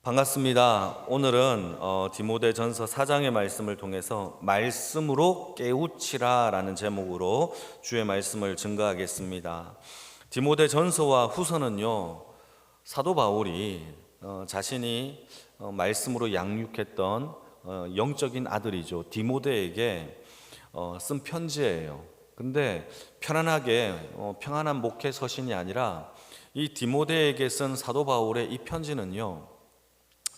반갑습니다. 오늘은 디모데전서 4장의 말씀을 통해서 말씀으로 깨우치라 라는 제목으로 주의 말씀을 증거하겠습니다. 디모데전서와 후서는요, 사도 바울이 자신이 말씀으로 양육했던 영적인 아들이죠, 디모데에게 쓴 편지예요. 근데 편안하게 평안한 목회 서신이 아니라 이 디모데에게 쓴 사도 바울의 이 편지는요,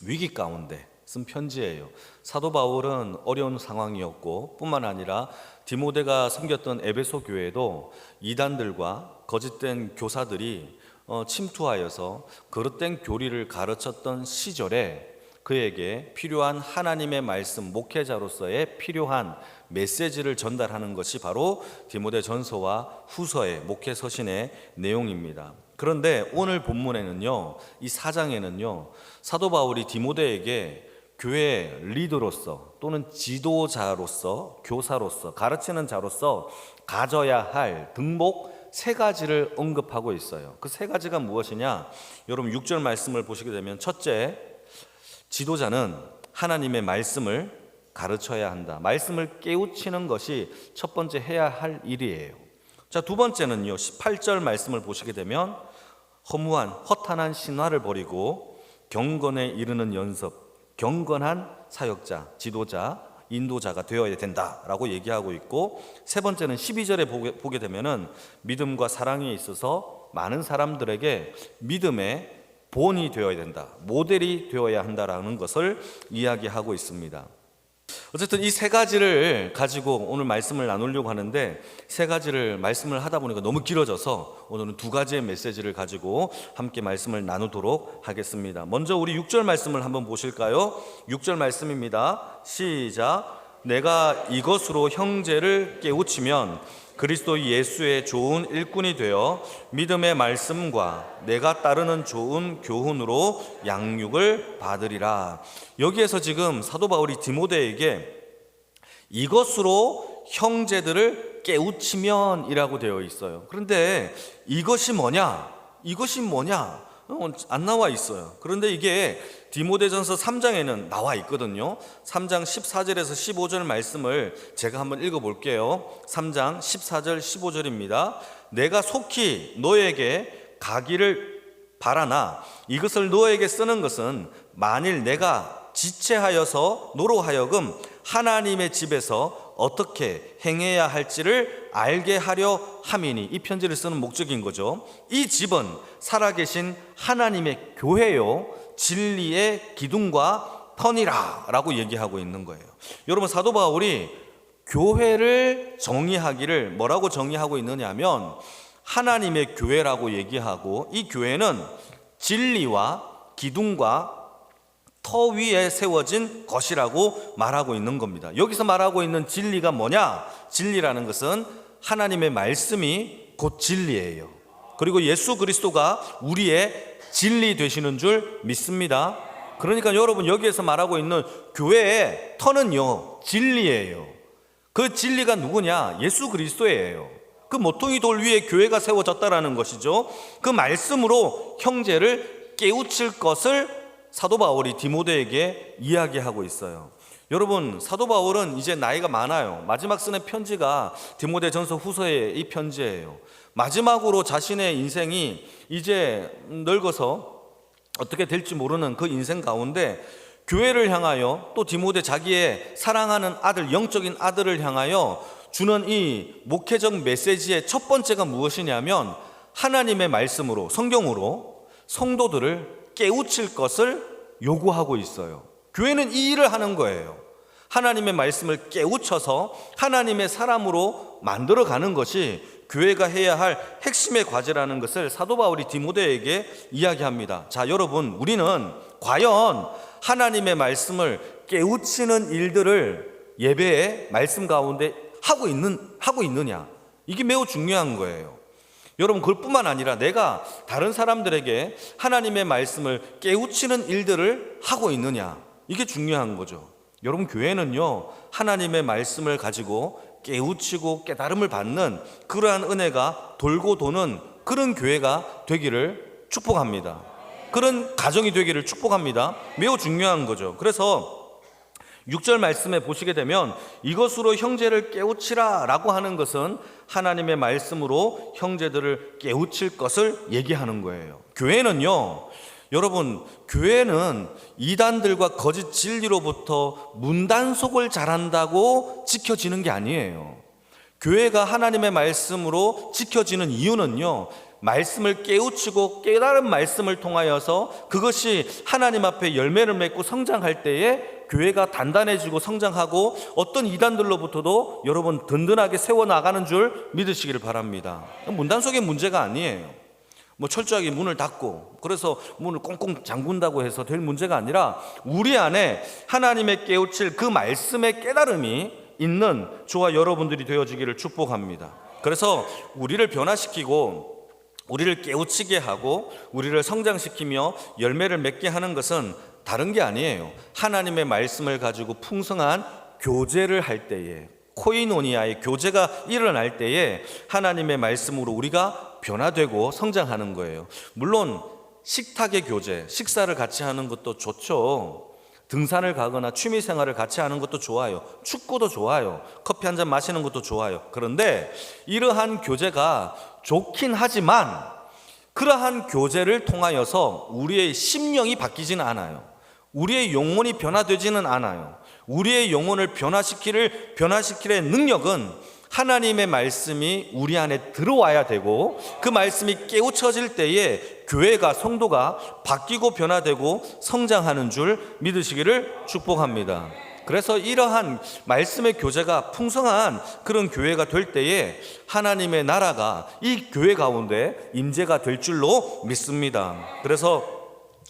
위기 가운데 쓴 편지예요. 사도 바울은 어려운 상황이었고 뿐만 아니라 디모데가 섬겼던 에베소 교회도 이단들과 거짓된 교사들이 침투하여서 그릇된 교리를 가르쳤던 시절에 그에게 필요한 하나님의 말씀, 목회자로서의 필요한 메시지를 전달하는 것이 바로 디모데전서와 후서의 목회 서신의 내용입니다. 그런데 오늘 본문에는요, 이 4장에는요, 사도 바울이 디모데에게 교회 리더로서 또는 지도자로서, 교사로서, 가르치는 자로서 가져야 할 등목 세 가지를 언급하고 있어요. 그 세 가지가 무엇이냐? 여러분 6절 말씀을 보시게 되면, 첫째, 지도자는 하나님의 말씀을 가르쳐야 한다. 말씀을 깨우치는 것이 첫 번째 해야 할 일이에요. 자, 두 번째는요, 18절 말씀을 보시게 되면 허무한 허탄한 신화를 버리고 경건에 이르는 연습, 경건한 사역자, 지도자, 인도자가 되어야 된다라고 얘기하고 있고, 세 번째는 12절에 보게 되면은 믿음과 사랑에 있어서 많은 사람들에게 믿음의 본이 되어야 된다, 모델이 되어야 한다라는 것을 이야기하고 있습니다. 어쨌든 이 세 가지를 가지고 오늘 말씀을 나누려고 하는데, 세 가지를 말씀을 하다 보니까 너무 길어져서 오늘은 두 가지의 메시지를 가지고 함께 말씀을 나누도록 하겠습니다. 먼저 우리 6절 말씀을 한번 보실까요? 6절 말씀입니다. 시작. 내가 이것으로 형제를 깨우치면 그리스도 예수의 좋은 일꾼이 되어 믿음의 말씀과 내가 따르는 좋은 교훈으로 양육을 받으리라. 여기에서 지금 사도 바울이 디모데에게 이것으로 형제들을 깨우치면 이라고 되어 있어요. 그런데 이것이 뭐냐? 안 나와 있어요. 그런데 이게 디모데전서 3장에는 나와 있거든요. 3장 14절에서 15절 말씀을 제가 한번 읽어볼게요. 3장 14절 15절입니다. 내가 속히 너에게 가기를 바라나 이것을 너에게 쓰는 것은 만일 내가 지체하여서 너로 하여금 하나님의 집에서 어떻게 행해야 할지를 알게 하려 함이니, 이 편지를 쓰는 목적인 거죠. 이 집은 살아계신 하나님의 교회요 진리의 기둥과 터니라 라고 얘기하고 있는 거예요. 여러분, 사도 바울이 교회를 정의하기를 뭐라고 정의하고 있느냐 하면 하나님의 교회라고 얘기하고, 이 교회는 진리와 기둥과 터 위에 세워진 것이라고 말하고 있는 겁니다. 여기서 말하고 있는 진리가 뭐냐? 진리라는 것은 하나님의 말씀이 곧 진리예요. 그리고 예수 그리스도가 우리의 진리 되시는 줄 믿습니다. 그러니까 여러분, 여기에서 말하고 있는 교회의 터는요 진리예요. 그 진리가 누구냐? 예수 그리스도예요. 그 모퉁이 돌 위에 교회가 세워졌다라는 것이죠. 그 말씀으로 형제를 깨우칠 것을 사도 바울이 디모데에게 이야기하고 있어요. 여러분, 사도 바울은 이제 나이가 많아요. 마지막 쓰는 편지가 디모데전서 후서의 이 편지예요. 마지막으로 자신의 인생이 이제 늙어서 어떻게 될지 모르는 그 인생 가운데 교회를 향하여, 또 디모데 자기의 사랑하는 아들, 영적인 아들을 향하여 주는 이 목회적 메시지의 첫 번째가 무엇이냐면 하나님의 말씀으로, 성경으로 성도들을 깨우칠 것을 요구하고 있어요. 교회는 이 일을 하는 거예요. 하나님의 말씀을 깨우쳐서 하나님의 사람으로 만들어가는 것이 교회가 해야 할 핵심의 과제라는 것을 사도 바울이 디모데에게 이야기합니다. 자, 여러분, 우리는 과연 하나님의 말씀을 깨우치는 일들을 예배의 말씀 가운데 하고 있느냐? 이게 매우 중요한 거예요. 여러분, 그것뿐만 아니라 내가 다른 사람들에게 하나님의 말씀을 깨우치는 일들을 하고 있느냐, 이게 중요한 거죠. 여러분, 교회는요 하나님의 말씀을 가지고 깨우치고 깨달음을 받는 그러한 은혜가 돌고 도는 그런 교회가 되기를 축복합니다. 그런 가정이 되기를 축복합니다. 매우 중요한 거죠. 그래서 6절 말씀에 보시게 되면 이것으로 형제를 깨우치라 라고 하는 것은 하나님의 말씀으로 형제들을 깨우칠 것을 얘기하는 거예요. 교회는요, 여러분, 교회는 이단들과 거짓 진리로부터 문단속을 잘한다고 지켜지는 게 아니에요. 교회가 하나님의 말씀으로 지켜지는 이유는요, 말씀을 깨우치고 깨달은 말씀을 통하여서 그것이 하나님 앞에 열매를 맺고 성장할 때에 교회가 단단해지고 성장하고 어떤 이단들로부터도 여러분 든든하게 세워나가는 줄 믿으시기를 바랍니다. 문단속의 문제가 아니에요. 뭐 철저하게 문을 닫고 그래서 문을 꽁꽁 잠근다고 해서 될 문제가 아니라 우리 안에 하나님의 깨우칠 그 말씀의 깨달음이 있는 저와 여러분들이 되어지기를 축복합니다. 그래서 우리를 변화시키고 우리를 깨우치게 하고 우리를 성장시키며 열매를 맺게 하는 것은 다른 게 아니에요. 하나님의 말씀을 가지고 풍성한 교제를 할 때에, 코이노니아의 교제가 일어날 때에 하나님의 말씀으로 우리가 변화되고 성장하는 거예요. 물론 식탁의 교제, 식사를 같이 하는 것도 좋죠. 등산을 가거나 취미생활을 같이 하는 것도 좋아요. 축구도 좋아요. 커피 한 잔 마시는 것도 좋아요. 그런데 이러한 교제가 좋긴 하지만 그러한 교제를 통하여서 우리의 심령이 바뀌지는 않아요. 우리의 영혼이 변화되지는 않아요. 우리의 영혼을 변화시킬의 능력은 하나님의 말씀이 우리 안에 들어와야 되고 그 말씀이 깨우쳐질 때에 교회가, 성도가 바뀌고 변화되고 성장하는 줄 믿으시기를 축복합니다. 그래서 이러한 말씀의 교제가 풍성한 그런 교회가 될 때에 하나님의 나라가 이 교회 가운데 임재가 될 줄로 믿습니다. 그래서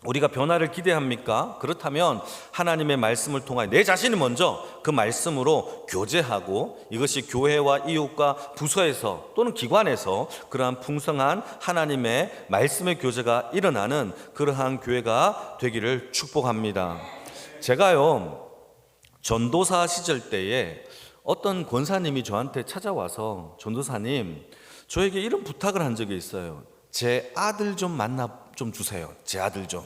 우리가 변화를 기대합니까? 그렇다면 하나님의 말씀을 통하여 내 자신이 먼저 그 말씀으로 교제하고 이것이 교회와 이웃과 부서에서 또는 기관에서 그러한 풍성한 하나님의 말씀의 교제가 일어나는 그러한 교회가 되기를 축복합니다. 제가요, 전도사 시절 때에 어떤 권사님이 저한테 찾아와서 전도사님, 저에게 이런 부탁을 한 적이 있어요. 제 아들 좀 만나 좀 주세요. 제 아들 좀.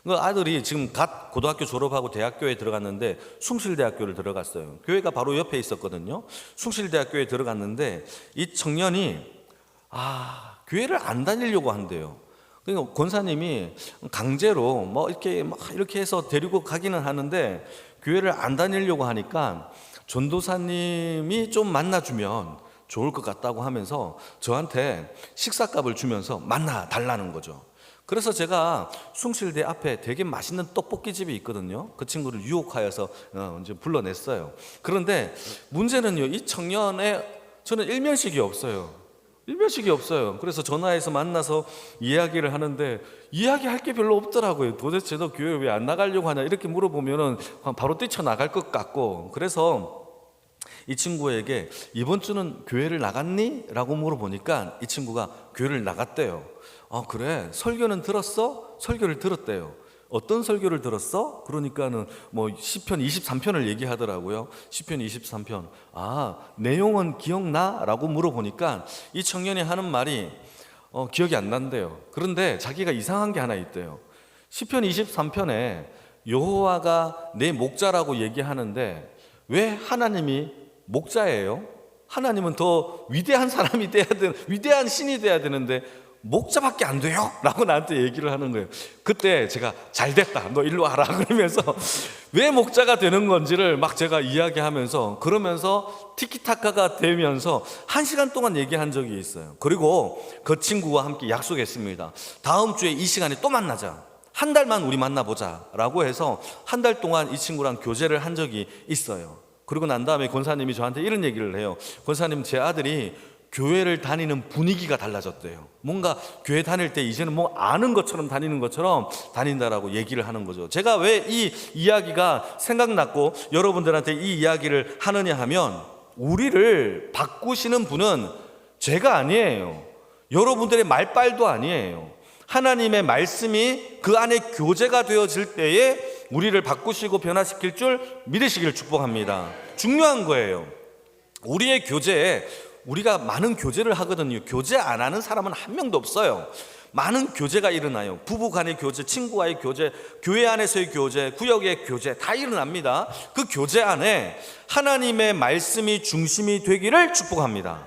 그 아들이 지금 갓 고등학교 졸업하고 대학교에 들어갔는데 숭실대학교를 들어갔어요. 교회가 바로 옆에 있었거든요. 숭실대학교에 들어갔는데 이 청년이 교회를 안 다니려고 한대요. 그러니까 권사님이 강제로 이렇게 해서 데리고 가기는 하는데 교회를 안 다니려고 하니까 전도사님이 좀 만나주면 좋을 것 같다고 하면서 저한테 식사값을 주면서 만나 달라는 거죠. 그래서 제가 숭실대 앞에 되게 맛있는 떡볶이집이 있거든요. 그 친구를 유혹하여서 이제 불러냈어요. 그런데 문제는요, 이 청년의 저는 일면식이 없어요. 그래서 전화해서 만나서 이야기를 하는데 이야기할 게 별로 없더라고요. 도대체 너 교회 왜 안 나가려고 하냐 이렇게 물어보면은 바로 뛰쳐나갈 것 같고, 그래서 이 친구에게 이번 주는 교회를 나갔니? 라고 물어보니까 이 친구가 교회를 나갔대요. 그래, 설교는 들었어? 설교를 들었대요. 어떤 설교를 들었어? 그러니까는 시편 23편을 얘기하더라고요. 시편 23편. 내용은 기억나? 라고 물어보니까 이 청년이 하는 말이 기억이 안 난대요. 그런데 자기가 이상한 게 하나 있대요. 시편 23편에 여호와가 내 목자라고 얘기하는데 왜 하나님이 목자예요? 하나님은 더 위대한 사람이 돼야 되는, 위대한 신이 돼야 되는데 목자밖에 안 돼요? 라고 나한테 얘기를 하는 거예요. 그때 제가 잘 됐다, 너 일로 와라 그러면서 왜 목자가 되는 건지를 막 제가 이야기하면서 그러면서 티키타카가 되면서 1시간 동안 얘기한 적이 있어요. 그리고 그 친구와 함께 약속했습니다. 다음 주에 이 시간에 또 만나자, 한 달만 우리 만나보자 라고 해서 한 달 동안 이 친구랑 교제를 한 적이 있어요. 그리고 난 다음에 권사님이 저한테 이런 얘기를 해요. 권사님, 제 아들이 교회를 다니는 분위기가 달라졌대요. 뭔가 교회 다닐 때 이제는 아는 것처럼 다니는 것처럼 다닌다라고 얘기를 하는 거죠. 제가 왜 이 이야기가 생각났고 여러분들한테 이 이야기를 하느냐 하면, 우리를 바꾸시는 분은 제가 아니에요. 여러분들의 말빨도 아니에요. 하나님의 말씀이 그 안에 교제가 되어질 때에 우리를 바꾸시고 변화시킬 줄 믿으시기를 축복합니다. 중요한 거예요. 우리의 교제에, 우리가 많은 교제를 하거든요. 교제 안 하는 사람은 한 명도 없어요. 많은 교제가 일어나요. 부부 간의 교제, 친구와의 교제, 교회 안에서의 교제, 구역의 교제 다 일어납니다. 그 교제 안에 하나님의 말씀이 중심이 되기를 축복합니다.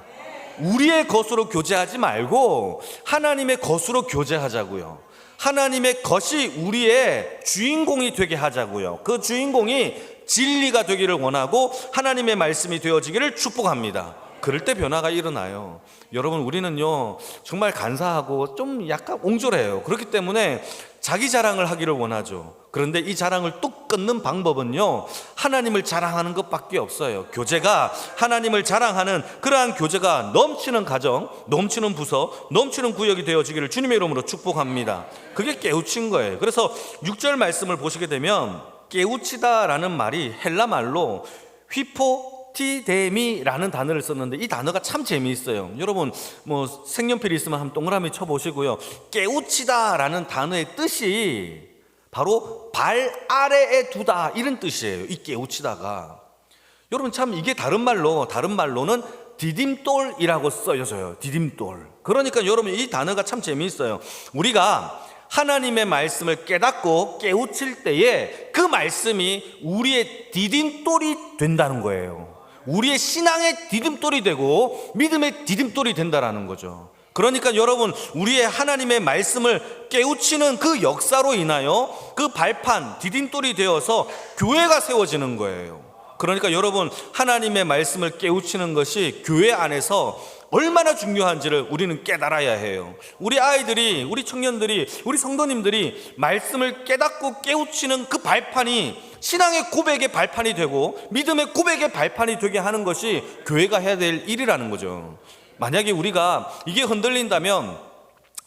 우리의 것으로 교제하지 말고 하나님의 것으로 교제하자고요. 하나님의 것이 우리의 주인공이 되게 하자고요. 그 주인공이 진리가 되기를 원하고 하나님의 말씀이 되어지기를 축복합니다. 그럴 때 변화가 일어나요. 여러분, 우리는요 정말 간사하고 좀 약간 옹졸해요. 그렇기 때문에 자기 자랑을 하기를 원하죠. 그런데 이 자랑을 뚝 끊는 방법은요 하나님을 자랑하는 것밖에 없어요. 교제가 하나님을 자랑하는 그러한 교제가 넘치는 가정, 넘치는 부서, 넘치는 구역이 되어지기를 주님의 이름으로 축복합니다. 그게 깨우친 거예요. 그래서 6절 말씀을 보시게 되면 깨우치다라는 말이 헬라 말로 휘포티데미라는 단어를 썼는데 이 단어가 참 재미있어요. 여러분 색연필이 있으면 한번 동그라미 쳐보시고요. 깨우치다라는 단어의 뜻이 바로 발 아래에 두다 이런 뜻이에요. 이 깨우치다가 여러분 참 이게 다른 말로는 디딤돌이라고 써져요. 디딤돌. 그러니까 여러분 이 단어가 참 재미있어요. 우리가 하나님의 말씀을 깨닫고 깨우칠 때에 그 말씀이 우리의 디딤돌이 된다는 거예요. 우리의 신앙의 디딤돌이 되고 믿음의 디딤돌이 된다는 거죠. 그러니까 여러분 우리의 하나님의 말씀을 깨우치는 그 역사로 인하여 그 발판, 디딤돌이 되어서 교회가 세워지는 거예요. 그러니까 여러분 하나님의 말씀을 깨우치는 것이 교회 안에서 얼마나 중요한지를 우리는 깨달아야 해요. 우리 아이들이, 우리 청년들이, 우리 성도님들이 말씀을 깨닫고 깨우치는 그 발판이 신앙의 고백의 발판이 되고 믿음의 고백의 발판이 되게 하는 것이 교회가 해야 될 일이라는 거죠. 만약에 우리가 이게 흔들린다면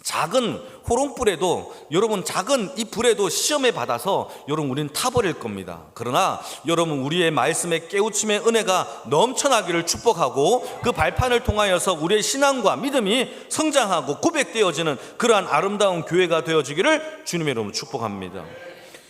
작은 호롱불에도 여러분 작은 이 불에도 시험에 받아서 여러분 우리는 타버릴 겁니다. 그러나 여러분 우리의 말씀의 깨우침의 은혜가 넘쳐나기를 축복하고 그 발판을 통하여서 우리의 신앙과 믿음이 성장하고 고백되어지는 그러한 아름다운 교회가 되어지기를 주님의 이름으로 축복합니다.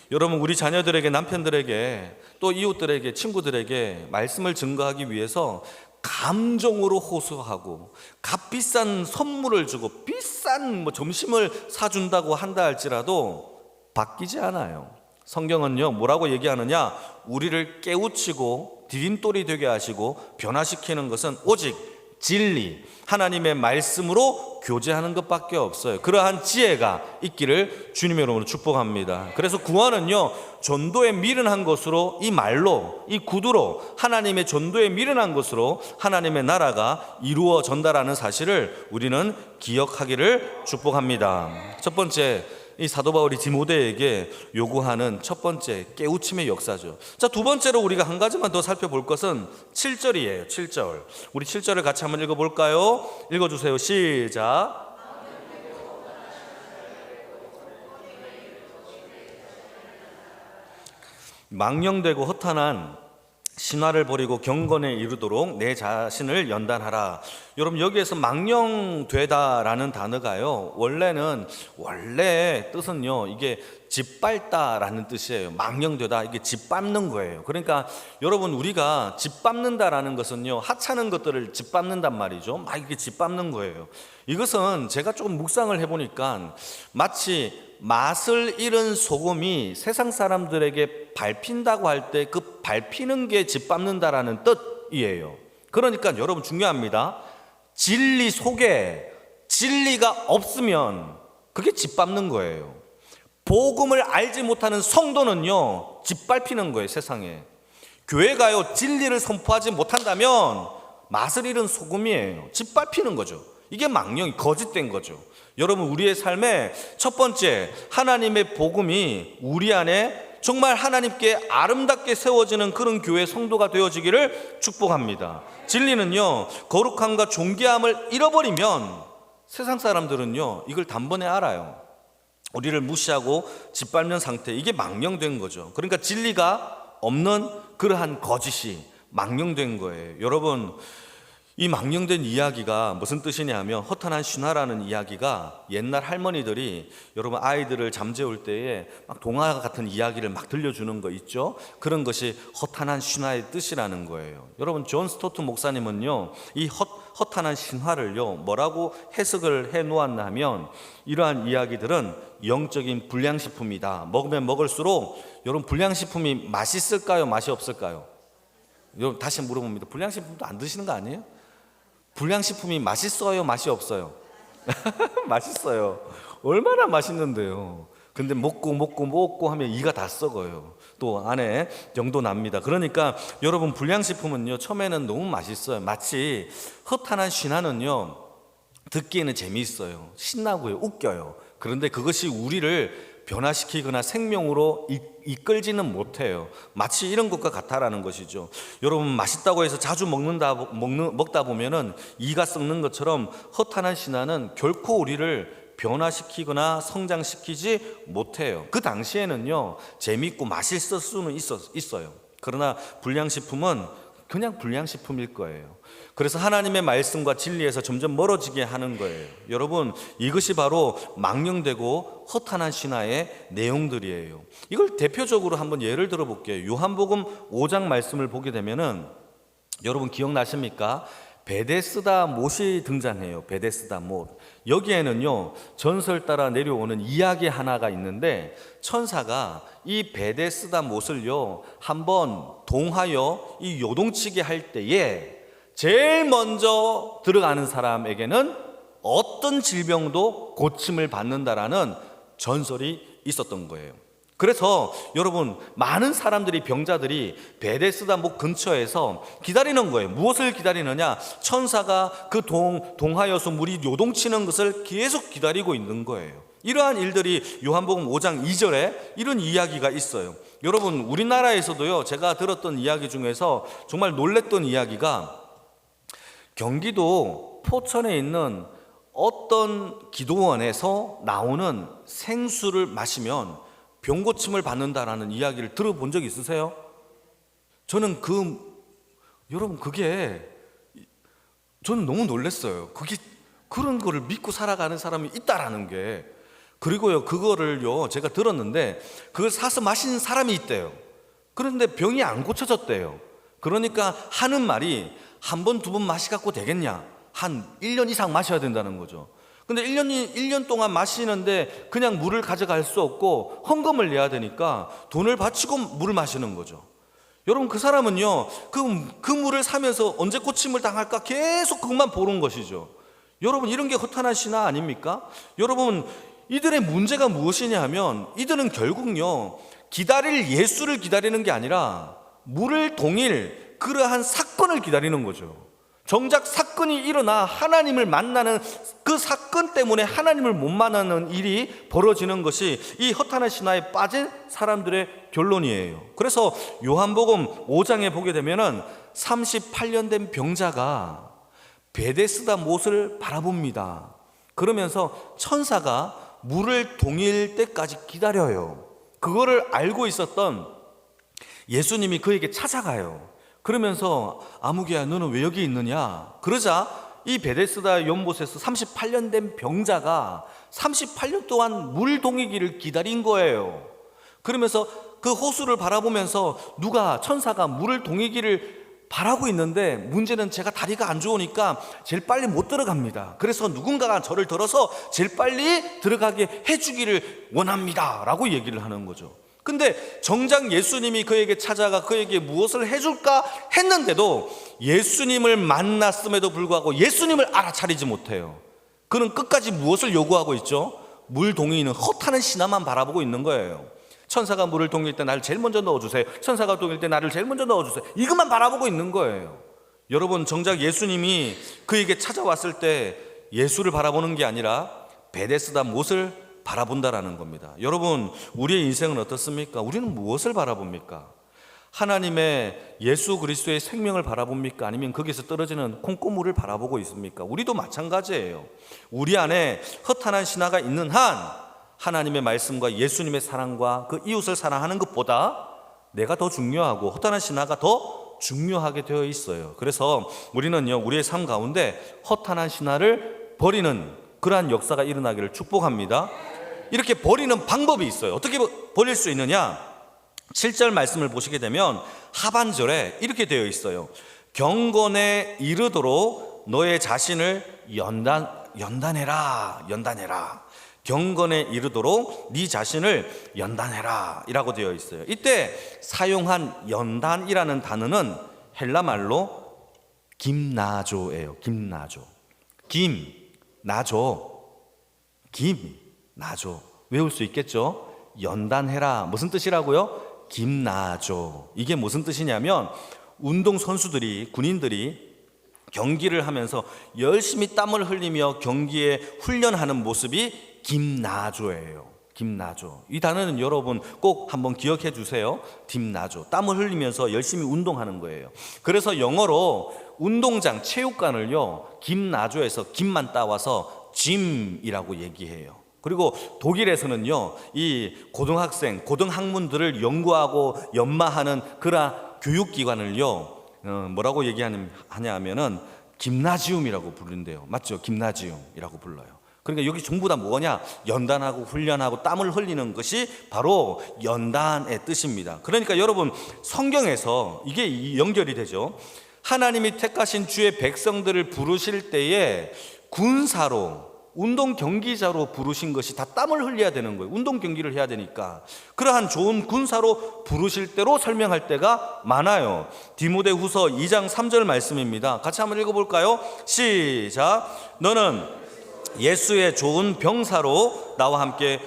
여러분 우리 자녀들에게, 남편들에게, 또 이웃들에게, 친구들에게 말씀을 증거하기 위해서 감정으로 호소하고 값비싼 선물을 주고 비싼 점심을 사준다고 한다 할지라도 바뀌지 않아요. 성경은요 뭐라고 얘기하느냐, 우리를 깨우치고 디딤돌이 되게 하시고 변화시키는 것은 오직 진리, 하나님의 말씀으로 교제하는 것밖에 없어요. 그러한 지혜가 있기를 주님의 이름으로 축복합니다. 그래서 구원은요 전도에 미련한 것으로, 이 말로, 이 구두로 하나님의 전도에 미련한 것으로 하나님의 나라가 이루어 전달하는 사실을 우리는 기억하기를 축복합니다. 첫 번째, 이 사도 바울이 디모데에게 요구하는 첫 번째 깨우침의 역사죠. 자, 두 번째로 우리가 한 가지만 더 살펴볼 것은 7절이에요. 7절. 우리 7절을 같이 한번 읽어볼까요? 읽어주세요. 시작. 망령되고 허탄한 신화를 버리고 경건에 이르도록 내 자신을 연단하라. 여러분 여기에서 망령되다라는 단어가요 원래 뜻은요 이게 짓밟다라는 뜻이에요. 망령되다, 이게 짓밟는 거예요. 그러니까 여러분 우리가 짓밟는다라는 것은요 하찮은 것들을 짓밟는단 말이죠. 막 이렇게 짓밟는 거예요. 이것은 제가 조금 묵상을 해보니까 마치 맛을 잃은 소금이 세상 사람들에게 밟힌다고 할 때 그 밟히는 게 짓밟는다라는 뜻이에요. 그러니까 여러분 중요합니다. 진리 속에 진리가 없으면 그게 짓밟는 거예요. 복음을 알지 못하는 성도는요 짓밟히는 거예요. 세상에 교회가요 진리를 선포하지 못한다면 맛을 잃은 소금이에요. 짓밟히는 거죠. 이게 망령이 거짓된 거죠. 여러분 우리의 삶에 첫 번째, 하나님의 복음이 우리 안에 정말 하나님께 아름답게 세워지는 그런 교회 성도가 되어지기를 축복합니다. 진리는요 거룩함과 존귀함을 잃어버리면 세상 사람들은요 이걸 단번에 알아요. 우리를 무시하고 짓밟는 상태, 이게 망령된 거죠. 그러니까 진리가 없는 그러한 거짓이 망령된 거예요. 여러분 이 망령된 이야기가 무슨 뜻이냐면 허탄한 신화라는 이야기가 옛날 할머니들이 여러분 아이들을 잠재울 때에 막 동화 같은 이야기를 막 들려주는 거 있죠. 그런 것이 허탄한 신화의 뜻이라는 거예요. 여러분 존 스토트 목사님은요 이 허탄한 신화를요 뭐라고 해석을 해 놓았나 하면, 이러한 이야기들은 영적인 불량식품이다. 먹으면 먹을수록 여러분, 불량식품이 맛있을까요, 맛이 없을까요? 여러분, 다시 물어봅니다. 불량식품도 안 드시는 거 아니에요? 불량식품이 맛있어요, 맛이 없어요? 맛있어요. 얼마나 맛있는데요. 근데 먹고 하면 이가 다 썩어요. 또 안에 병도 납니다. 그러니까 여러분, 불량식품은요 처음에는 너무 맛있어요. 마치 허탄한 신화는요 듣기에는 재미있어요. 신나고요, 웃겨요. 그런데 그것이 우리를 변화시키거나 생명으로 이끌지는 못해요. 마치 이런 것과 같다라는 것이죠. 여러분, 맛있다고 해서 자주 먹다 보면은 이가 썩는 것처럼 허탄한 신화는 결코 우리를 변화시키거나 성장시키지 못해요. 그 당시에는요 재미있고 맛있을 수는 있어요. 그러나 불량식품은 그냥 불량식품일 거예요. 그래서 하나님의 말씀과 진리에서 점점 멀어지게 하는 거예요. 여러분, 이것이 바로 망령되고 허탄한 신화의 내용들이에요. 이걸 대표적으로 한번 예를 들어 볼게요. 요한복음 5장 말씀을 보게 되면은, 여러분 기억나십니까? 베데스다 못이 등장해요. 베데스다 못. 여기에는요 전설 따라 내려오는 이야기 하나가 있는데, 천사가 이 베데스다 못을요 한번 동하여 이 요동치게 할 때에 제일 먼저 들어가는 사람에게는 어떤 질병도 고침을 받는다라는 전설이 있었던 거예요. 그래서 여러분, 많은 사람들이, 병자들이 베데스다 못 근처에서 기다리는 거예요. 무엇을 기다리느냐? 천사가 그 동하여서 물이 요동치는 것을 계속 기다리고 있는 거예요. 이러한 일들이 요한복음 5장 2절에 이런 이야기가 있어요. 여러분, 우리나라에서도요 제가 들었던 이야기 중에서 정말 놀랬던 이야기가, 경기도 포천에 있는 어떤 기도원에서 나오는 생수를 마시면 병고침을 받는다라는 이야기를 들어본 적 있으세요? 저는 여러분, 저는 너무 놀랐어요. 그런 거를 믿고 살아가는 사람이 있다라는 게. 그리고요, 그거를요 제가 들었는데, 그걸 사서 마시는 사람이 있대요. 그런데 병이 안 고쳐졌대요. 그러니까 하는 말이, 한 번, 두 번 마시갖고 되겠냐? 한 1년 이상 마셔야 된다는 거죠. 근데 1년 동안 마시는데 그냥 물을 가져갈 수 없고 헌금을 내야 되니까 돈을 바치고 물을 마시는 거죠. 여러분, 그 사람은요 그 물을 사면서 언제 고침을 당할까 계속 그것만 보는 것이죠. 여러분, 이런 게 허탄한 신화 아닙니까? 여러분, 이들의 문제가 무엇이냐 하면, 이들은 결국요 기다릴 예수를 기다리는 게 아니라 물을 동일 그러한 사건을 기다리는 거죠. 정작 사건이 일어나 하나님을 만나는 그 사건 때문에 하나님을 못 만나는 일이 벌어지는 것이 이 허탄한 신화에 빠진 사람들의 결론이에요. 그래서 요한복음 5장에 보게 되면은 38년 된 병자가 베데스다 못을 바라봅니다. 그러면서 천사가 물을 동일 때까지 기다려요. 그거를 알고 있었던 예수님이 그에게 찾아가요. 그러면서, 아무개야, 너는 왜 여기 있느냐? 그러자 이 베데스다 연못에서 38년 된 병자가 38년 동안 물 동이기를 기다린 거예요. 그러면서 그 호수를 바라보면서, 천사가 물을 동이기를 바라고 있는데, 문제는 제가 다리가 안 좋으니까 제일 빨리 못 들어갑니다. 그래서 누군가가 저를 들어서 제일 빨리 들어가게 해주기를 원합니다 라고 얘기를 하는 거죠. 근데 정작 예수님이 그에게 찾아가 그에게 무엇을 해줄까 했는데도, 예수님을 만났음에도 불구하고 예수님을 알아차리지 못해요. 그는 끝까지 무엇을 요구하고 있죠? 물 동이는 허탄한 신화만 바라보고 있는 거예요. 천사가 물을 동일 때 나를 제일 먼저 넣어주세요. 천사가 동일 때 나를 제일 먼저 넣어주세요. 이것만 바라보고 있는 거예요. 여러분, 정작 예수님이 그에게 찾아왔을 때 예수를 바라보는 게 아니라 베데스다 못을 바라본다라는 겁니다. 여러분, 우리의 인생은 어떻습니까? 우리는 무엇을 바라봅니까? 하나님의 예수 그리스도의 생명을 바라봅니까? 아니면 거기서 떨어지는 콩고물을 바라보고 있습니까? 우리도 마찬가지예요. 우리 안에 허탄한 신화가 있는 한, 하나님의 말씀과 예수님의 사랑과 그 이웃을 사랑하는 것보다 내가 더 중요하고 허탄한 신화가 더 중요하게 되어 있어요. 그래서 우리는요, 우리의 삶 가운데 허탄한 신화를 버리는 그러한 역사가 일어나기를 축복합니다. 이렇게 버리는 방법이 있어요. 어떻게 버릴 수 있느냐? 7절 말씀을 보시게 되면 하반절에 이렇게 되어 있어요. 경건에 이르도록 너의 자신을 연단해라. 경건에 이르도록 네 자신을 연단해라 이라고 되어 있어요. 이때 사용한 연단이라는 단어는 헬라 말로 김나조예요. 김나조 외울 수 있겠죠? 연단해라 무슨 뜻이라고요? 김나조. 이게 무슨 뜻이냐면 운동선수들이, 군인들이 경기를 하면서 열심히 땀을 흘리며 경기에 훈련하는 모습이 김나조예요. 김나조. 이 단어는 여러분 꼭 한번 기억해 주세요. 김나조. 땀을 흘리면서 열심히 운동하는 거예요. 그래서 영어로 운동장, 체육관을요, 김나조에서 김만 따와서 짐이라고 얘기해요. 그리고 독일에서는요, 이 고등학문들을 연구하고 연마하는 그러한 교육기관을요, 뭐라고 하냐면은 김나지움이라고 부른대요. 맞죠? 김나지움이라고 불러요. 그러니까 여기 전부 다 뭐냐? 연단하고 훈련하고 땀을 흘리는 것이 바로 연단의 뜻입니다. 그러니까 여러분 성경에서 이게 연결이 되죠. 하나님이 택하신 주의 백성들을 부르실 때에 군사로, 운동 경기자로 부르신 것이 다 땀을 흘려야 되는 거예요. 운동 경기를 해야 되니까. 그러한 좋은 군사로 부르실 때로 설명할 때가 많아요. 디모데후서 2장 3절 말씀입니다. 같이 한번 읽어볼까요? 시작. 너는 예수의 좋은 병사로 나와 함께,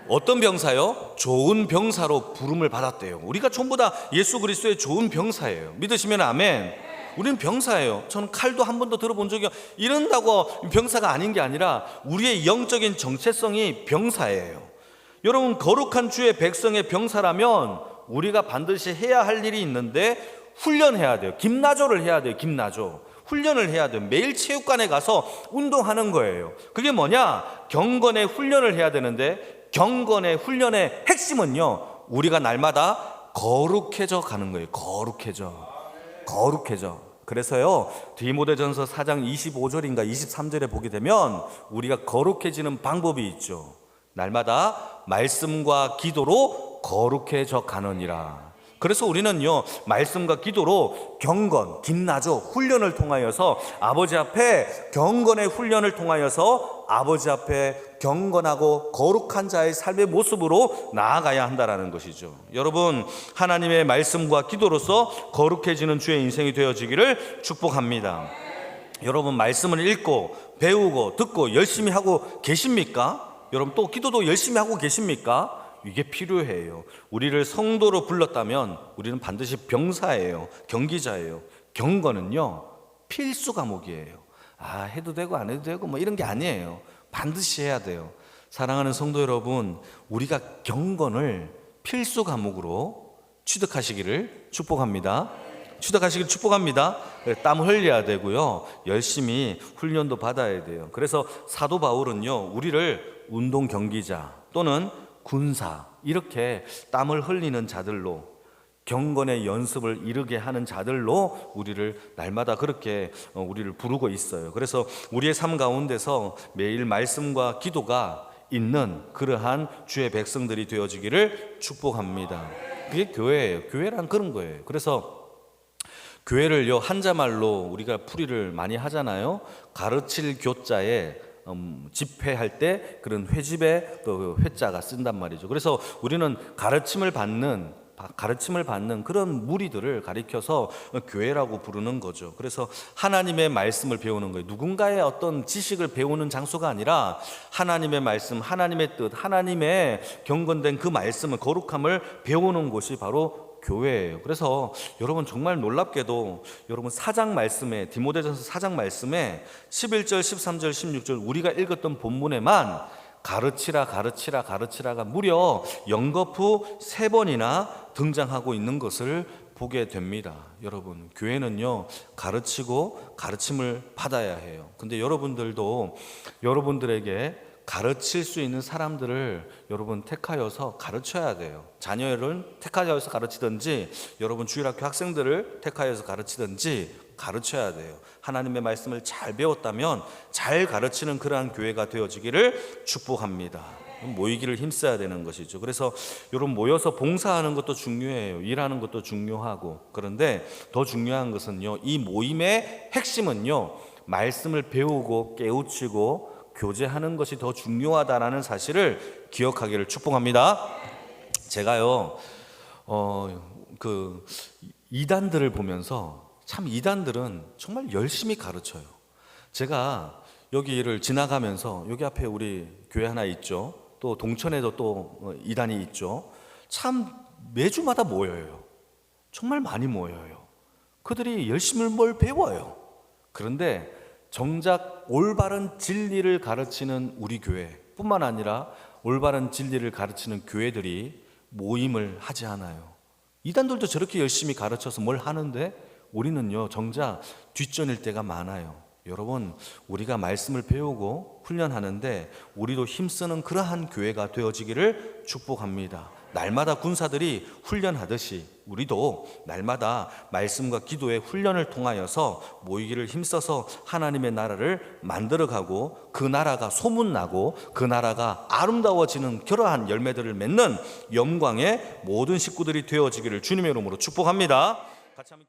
어떤 병사요? 좋은 병사로 부름을 받았대요. 우리가 전부 다 예수 그리스도의 좋은 병사예요. 믿으시면 아멘. 우리는 병사예요. 저는 칼도 한 번도 들어본 적이 이런다고 병사가 아닌 게 아니라 우리의 영적인 정체성이 병사예요. 여러분 거룩한 주의 백성의 병사라면 우리가 반드시 해야 할 일이 있는데 훈련해야 돼요. 김나조를 해야 돼요. 김나조. 훈련을 해야 돼요. 매일 체육관에 가서 운동하는 거예요. 그게 뭐냐? 경건의 훈련을 해야 되는데 경건의 훈련의 핵심은요, 우리가 날마다 거룩해져 가는 거예요. 거룩해져. 그래서요, 디모데전서 4장 25절인가 23절에 보게 되면 우리가 거룩해지는 방법이 있죠. 날마다 말씀과 기도로 거룩해져 가느니라. 그래서 우리는요, 말씀과 기도로 경건, 김나조 훈련을 통하여서 아버지 앞에, 경건의 훈련을 통하여서 아버지 앞에 경건하고 거룩한 자의 삶의 모습으로 나아가야 한다는 것이죠. 여러분, 하나님의 말씀과 기도로서 거룩해지는 주의 인생이 되어지기를 축복합니다. 여러분, 말씀을 읽고 배우고 듣고 열심히 하고 계십니까? 여러분, 또 기도도 열심히 하고 계십니까? 이게 필요해요. 우리를 성도로 불렀다면 우리는 반드시 병사예요. 경기자예요. 경건은요, 필수 과목이에요. 해도 되고 안 해도 되고 뭐 이런 게 아니에요. 반드시 해야 돼요. 사랑하는 성도 여러분, 우리가 경건을 필수 과목으로 취득하시기를 축복합니다. 땀 흘려야 되고요, 열심히 훈련도 받아야 돼요. 그래서 사도 바울은요, 우리를 운동 경기자 또는 군사, 이렇게 땀을 흘리는 자들로, 경건의 연습을 이르게 하는 자들로 우리를 날마다 그렇게 우리를 부르고 있어요. 그래서 우리의 삶 가운데서 매일 말씀과 기도가 있는 그러한 주의 백성들이 되어지기를 축복합니다. 그게 교회예요. 교회란 그런 거예요. 그래서 교회를요, 한자말로 우리가 풀이를 많이 하잖아요. 가르칠 교자에 집회할 때 그런 회집에 또 회자가 쓴단 말이죠. 그래서 우리는 가르침을 받는 그런 무리들을 가리켜서 교회라고 부르는 거죠. 그래서 하나님의 말씀을 배우는 거예요. 누군가의 어떤 지식을 배우는 장소가 아니라 하나님의 말씀, 하나님의 뜻, 하나님의 경건된 그 말씀을, 거룩함을 배우는 곳이 바로 교회예요. 그래서 여러분 정말 놀랍게도 여러분 4장 말씀에, 디모데전서 4장 말씀에 11절, 13절, 16절 우리가 읽었던 본문에만 가르치라가 무려 연거푸 3번이나 등장하고 있는 것을 보게 됩니다. 여러분, 교회는요, 가르치고 가르침을 받아야 해요. 근데 여러분들도 여러분들에게 가르칠 수 있는 사람들을 여러분 택하여서 가르쳐야 돼요. 자녀를 택하여서 가르치든지 여러분 주일학교 학생들을 택하여서 가르치든지 가르쳐야 돼요. 하나님의 말씀을 잘 배웠다면 잘 가르치는 그러한 교회가 되어지기를 축복합니다. 모이기를 힘써야 되는 것이죠. 그래서 여러분 모여서 봉사하는 것도 중요해요. 일하는 것도 중요하고, 그런데 더 중요한 것은요, 이 모임의 핵심은요, 말씀을 배우고 깨우치고 교제하는 것이 더 중요하다라는 사실을 기억하기를 축복합니다. 제가요, 이단들을 보면서 참 이단들은 정말 열심히 가르쳐요. 제가 여기를 지나가면서 여기 앞에 우리 교회 하나 있죠. 또 동천에도 또 이단이 있죠. 참 매주마다 모여요. 정말 많이 모여요. 그들이 열심히 뭘 배워요. 그런데 정작 올바른 진리를 가르치는 우리 교회뿐만 아니라 올바른 진리를 가르치는 교회들이 모임을 하지 않아요. 이단들도 저렇게 열심히 가르쳐서 뭘 하는데 우리는요 정작 뒷전일 때가 많아요. 여러분, 우리가 말씀을 배우고 훈련하는데 우리도 힘쓰는 그러한 교회가 되어지기를 축복합니다. 날마다 군사들이 훈련하듯이 우리도 날마다 말씀과 기도의 훈련을 통하여서 모이기를 힘써서 하나님의 나라를 만들어가고 그 나라가 소문나고 그 나라가 아름다워지는 그러한 열매들을 맺는 영광의 모든 식구들이 되어지기를 주님의 이름으로 축복합니다. 같이 한번